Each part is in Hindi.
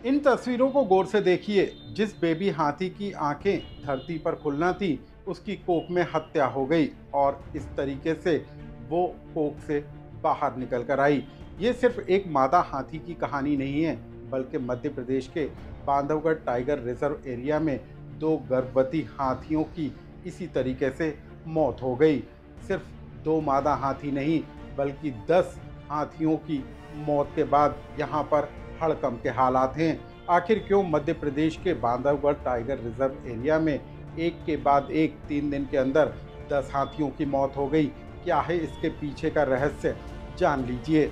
इन तस्वीरों को गौर से देखिए। जिस बेबी हाथी की आंखें धरती पर खुलना थी, उसकी कोख में हत्या हो गई और इस तरीके से वो कोख से बाहर निकल कर आई। ये सिर्फ एक मादा हाथी की कहानी नहीं है, बल्कि मध्य प्रदेश के बांधवगढ़ टाइगर रिजर्व एरिया में दो गर्भवती हाथियों की इसी तरीके से मौत हो गई। सिर्फ दो मादा हाथी नहीं, बल्कि 10 हाथियों की मौत के बाद यहाँ पर हड़कंप के हालात हैं। आखिर क्यों मध्य प्रदेश के बांधवगढ़ टाइगर रिजर्व एरिया में एक के बाद एक 3 दिन के अंदर 10 हाथियों की मौत हो गई? क्या है इसके पीछे का रहस्य, जान लीजिए।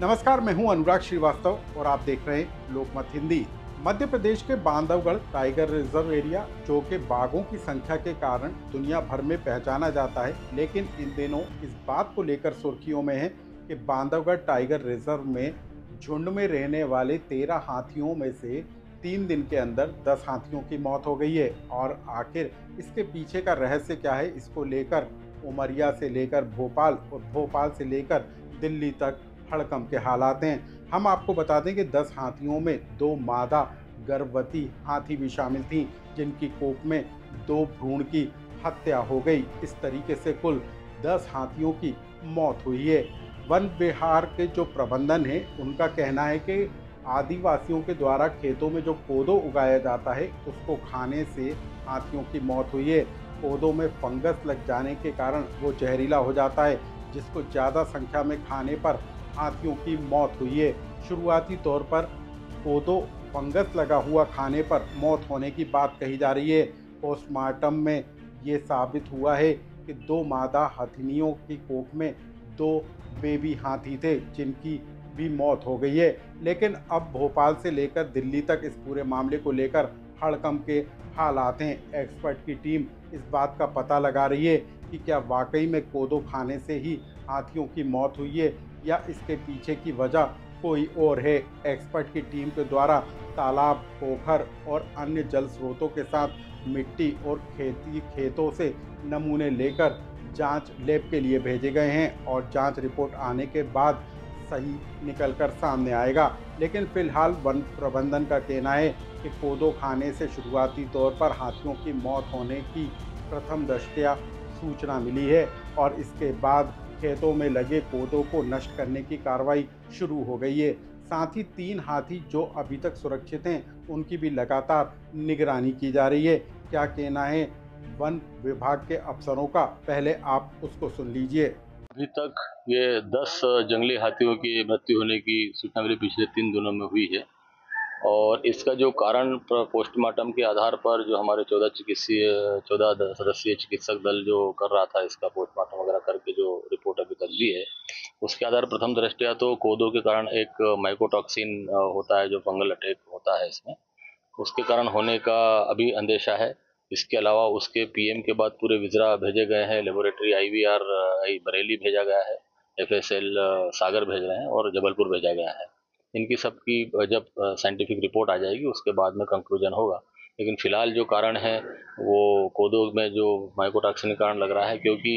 नमस्कार, मैं हूं अनुराग श्रीवास्तव और आप देख रहे हैं लोकमत हिंदी। मध्य प्रदेश के बांधवगढ़ टाइगर रिजर्व एरिया, जो कि बाघों की संख्या के कारण दुनिया भर में पहचाना जाता है, लेकिन इन दिनों इस बात को लेकर सुर्खियों में है कि बांधवगढ़ टाइगर रिजर्व में झुंड में रहने वाले 13 हाथियों में से 3 दिन के अंदर 10 हाथियों की मौत हो गई है। और आखिर इसके पीछे का रहस्य क्या है, इसको लेकर उमरिया से लेकर भोपाल और भोपाल से लेकर दिल्ली तक हड़कंप के हालात हैं। हम आपको बता दें कि 10 हाथियों में 2 मादा गर्भवती हाथी भी शामिल थीं, जिनकी कोख में 2 भ्रूण की हत्या हो गई। इस तरीके से कुल 10 हाथियों की मौत हुई है। वन विहार के जो प्रबंधन है, उनका कहना है कि आदिवासियों के द्वारा खेतों में जो कोदो उगाया जाता है, उसको खाने से हाथियों की मौत हुई है। कोदो में फंगस लग जाने के कारण वो जहरीला हो जाता है, जिसको ज़्यादा संख्या में खाने पर हाथियों की मौत हुई है। शुरुआती तौर पर कोदो फंगस लगा हुआ खाने पर मौत होने की बात कही जा रही है। पोस्टमार्टम में ये साबित हुआ है कि 2 मादा हथिनियों की कोख में 2 बेबी हाथी थे, जिनकी भी मौत हो गई है। लेकिन अब भोपाल से लेकर दिल्ली तक इस पूरे मामले को लेकर हड़कंप के हालात हैं। एक्सपर्ट की टीम इस बात का पता लगा रही है कि क्या वाकई में कोदो खाने से ही हाथियों की मौत हुई है, या इसके पीछे की वजह कोई और है। एक्सपर्ट की टीम के द्वारा तालाब, पोखर और अन्य जल स्रोतों के साथ मिट्टी और खेतों से नमूने लेकर जांच लैब के लिए भेजे गए हैं और जांच रिपोर्ट आने के बाद सही निकलकर सामने आएगा। लेकिन फिलहाल वन प्रबंधन का कहना है कि कोदो खाने से शुरुआती तौर पर हाथियों की मौत होने की प्रथम दृष्टया सूचना मिली है और इसके बाद खेतों में लगे कोदो को नष्ट करने की कार्रवाई शुरू हो गई है। साथ ही 3 हाथी जो अभी तक सुरक्षित हैं, उनकी भी लगातार निगरानी की जा रही है। क्या कहना है वन विभाग के अफसरों का, पहले आप उसको सुन लीजिए। अभी तक ये 10 जंगली हाथियों की मृत्यु होने की सूचना मेरे पिछले 3 दिनों में हुई है और इसका जो कारण पोस्टमार्टम के आधार पर जो हमारे 14 सदस्यीय चिकित्सक दल जो कर रहा था, इसका पोस्टमार्टम वगैरह करके जो रिपोर्ट अभी तक दी है, उसके आधार प्रथम दृष्टया तो कोदो के कारण एक माइकोटॉक्सिन होता है, जो फंगल अटैक होता है इसमें, उसके कारण होने का अभी अंदेशा है। इसके अलावा उसके पीएम के बाद पूरे विजरा भेजे गए हैं, लेबोरेटरी आईवीआर बरेली भेजा गया है, एफएसएल सागर भेज रहे हैं और जबलपुर भेजा गया है। इनकी सबकी जब साइंटिफिक रिपोर्ट आ जाएगी, उसके बाद में कंक्लूजन होगा। लेकिन फिलहाल जो कारण है वो कोदो में जो माइकोटॉक्सिन के कारण लग रहा है, क्योंकि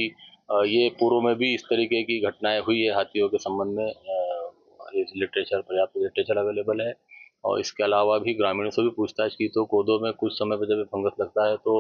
ये पूर्व में भी इस तरीके की घटनाएं हुई है हाथियों के संबंध में। पर्याप्त लिटरेचर अवेलेबल है और इसके अलावा भी ग्रामीणों से भी पूछताछ की तो कोदो में कुछ समय पर जब फंगस लगता है तो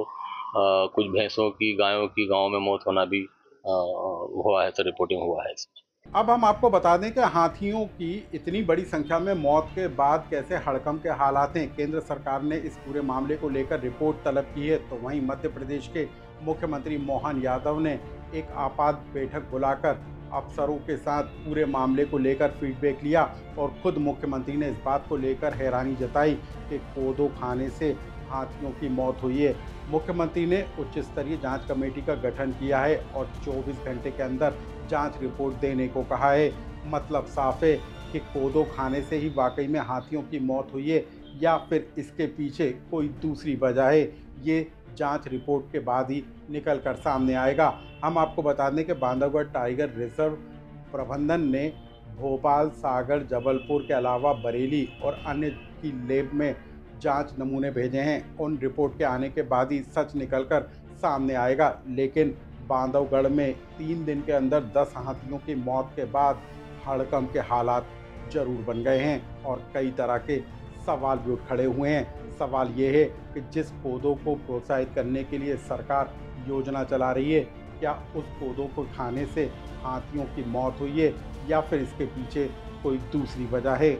कुछ भैंसों की, गायों की गांव में मौत होना भी हुआ है, तो रिपोर्टिंग हुआ है इसमें। अब हम आपको बता दें कि हाथियों की इतनी बड़ी संख्या में मौत के बाद कैसे हड़कंप के हालात हैं। केंद्र सरकार ने इस पूरे मामले को लेकर रिपोर्ट तलब की है, तो वहीं मध्य प्रदेश के मुख्यमंत्री मोहन यादव ने एक आपात बैठक बुलाकर अफसरों के साथ पूरे मामले को लेकर फीडबैक लिया और खुद मुख्यमंत्री ने इस बात को लेकर हैरानी जताई कि कोदो खाने से हाथियों की मौत हुई है। मुख्यमंत्री ने उच्च स्तरीय जांच कमेटी का गठन किया है और 24 घंटे के अंदर जांच रिपोर्ट देने को कहा है। मतलब साफ है कि कोदो खाने से ही वाकई में हाथियों की मौत हुई है, या फिर इसके पीछे कोई दूसरी वजह है। ये जांच रिपोर्ट के बाद ही निकल कर सामने आएगा। हम आपको बता दें कि बांधवगढ़ टाइगर रिजर्व प्रबंधन ने भोपाल, सागर, जबलपुर के अलावा बरेली और अन्य की लैब में जांच नमूने भेजे हैं। उन रिपोर्ट के आने के बाद ही सच निकलकर सामने आएगा। लेकिन बांधवगढ़ में 3 दिन के अंदर 10 हाथियों की मौत के बाद हड़कंप के हालात जरूर बन गए हैं और कई तरह के सवाल भी उठ खड़े हुए हैं। सवाल ये है कि जिस पौधों को प्रोत्साहित करने के लिए सरकार योजना चला रही है, क्या उस पौधों को खाने से हाथियों की मौत हुई है या फिर इसके पीछे कोई दूसरी वजह है।